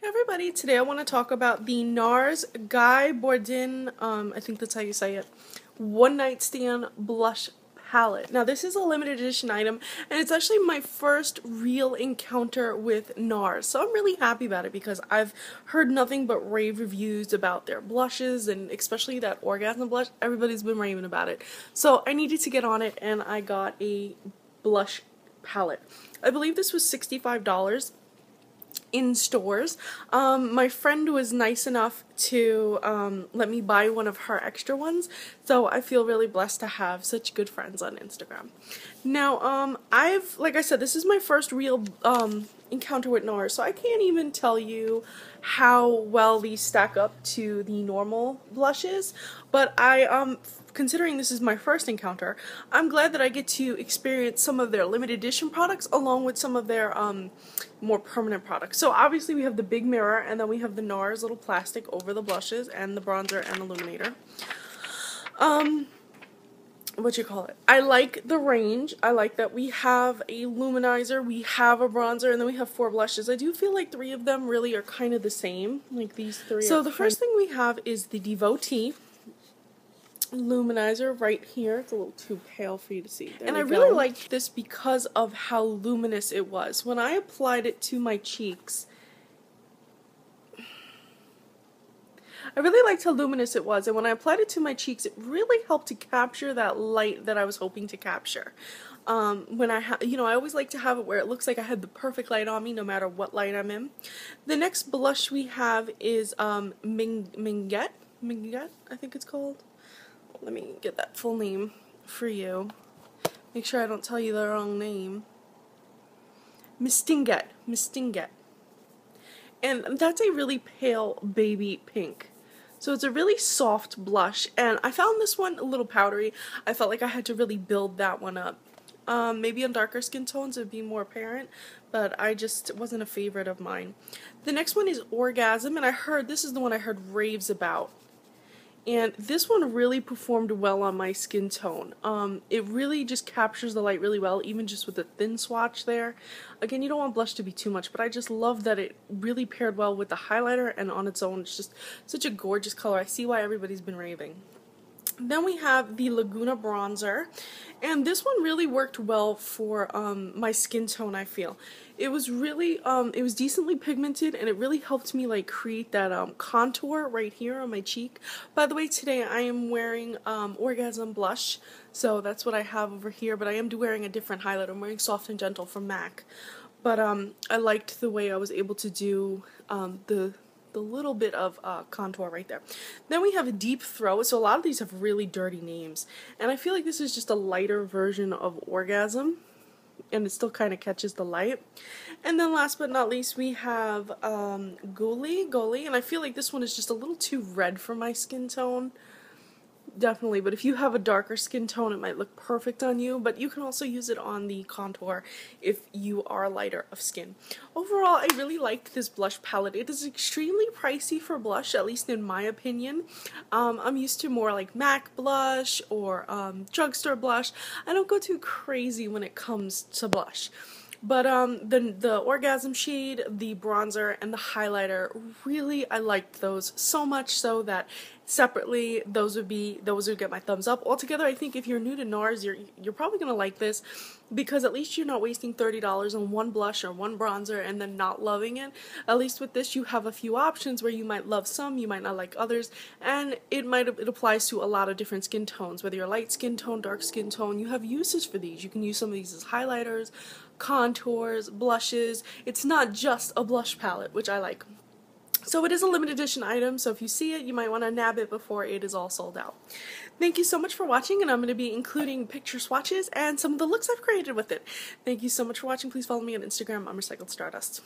Everybody, today I want to talk about the Nars Guy Bourdin, I think that's how you say it, One Night Stand Blush Palette. Now this is a limited edition item, and it's actually my first real encounter with Nars, so I'm really happy about it because I've heard nothing but rave reviews about their blushes, and especially that Orgasm blush. Everybody's been raving about it, so I needed to get on it, and I got a blush palette. I believe this was $65 in stores. My friend was nice enough to let me buy one of her extra ones, so I feel really blessed to have such good friends on Instagram. Now, like I said, this is my first real encounter with Nars, so I can't even tell you how well these stack up to the normal blushes, but considering this is my first encounter, I'm glad that I get to experience some of their limited edition products along with some of their more permanent products. So obviously we have the big mirror, and then we have the Nars little plastic over the blushes and the bronzer and illuminator. I like the range. I like that we have a luminizer, we have a bronzer, and then we have 4 blushes. I do feel like 3 of them really are kind of the same, like these 3. So the first thing we have is the Devotee luminizer right here. It's a little too pale for you to see. And I really liked this because of how luminous it was. When I applied it to my cheeks, I really liked how luminous it was, and when I applied it to my cheeks, it really helped to capture that light that I was hoping to capture. I always like to have it where it looks like I had the perfect light on me no matter what light I'm in. The next blush we have is Minguette, I think it's called. Let me get that full name for you. Make sure I don't tell you the wrong name. Mistinguette. And that's a really pale baby pink. So it's a really soft blush, and I found this one a little powdery. I felt like I had to really build that one up. Maybe on darker skin tones it would be more apparent, but it wasn't a favorite of mine. The next one is Orgasm, and this is the one I heard raves about. And this one really performed well on my skin tone. It really just captures the light really well, even just with the thin swatch there. Again, you don't want blush to be too much, but I just love that it really paired well with the highlighter, and on its own, it's just such a gorgeous color. I see why everybody's been raving. Then we have the Laguna bronzer, and this one really worked well for my skin tone, I feel. It was really, it was decently pigmented, and it really helped me like create that contour right here on my cheek. By the way, today I am wearing Orgasm blush, so that's what I have over here, but I am wearing a different highlight. I'm wearing Soft and Gentle from MAC, but I liked the way I was able to do the little bit of contour right there. Then we have a Deep Throat, so a lot of these have really dirty names, and I feel like this is just a lighter version of Orgasm, and it still kind of catches the light. And then last but not least we have Goli, and I feel like this one is just a little too red for my skin tone. Definitely, but if you have a darker skin tone, it might look perfect on you, but you can also use it on the contour if you are lighter of skin. Overall, I really liked this blush palette. It is extremely pricey for blush, at least in my opinion. I'm used to more like MAC blush or drugstore blush. I don't go too crazy when it comes to blush. But the Orgasm shade, the bronzer, and the highlighter, really I liked those so much so that separately those would get my thumbs up. Altogether, I think if you're new to Nars, you're probably gonna like this, because at least you're not wasting $30 on one blush or one bronzer and then not loving it. At least with this, you have a few options where you might love some, you might not like others, and it applies to a lot of different skin tones. Whether you're light skin tone, dark skin tone, you have uses for these. You can use some of these as highlighters, contours, blushes. It's not just a blush palette, which I like. So it is a limited edition item, so if you see it, you might want to nab it before it is all sold out. Thank you so much for watching, and I'm going to be including picture swatches and some of the looks I've created with it. Thank you so much for watching. Please follow me on Instagram. I'm Recycled Stardust.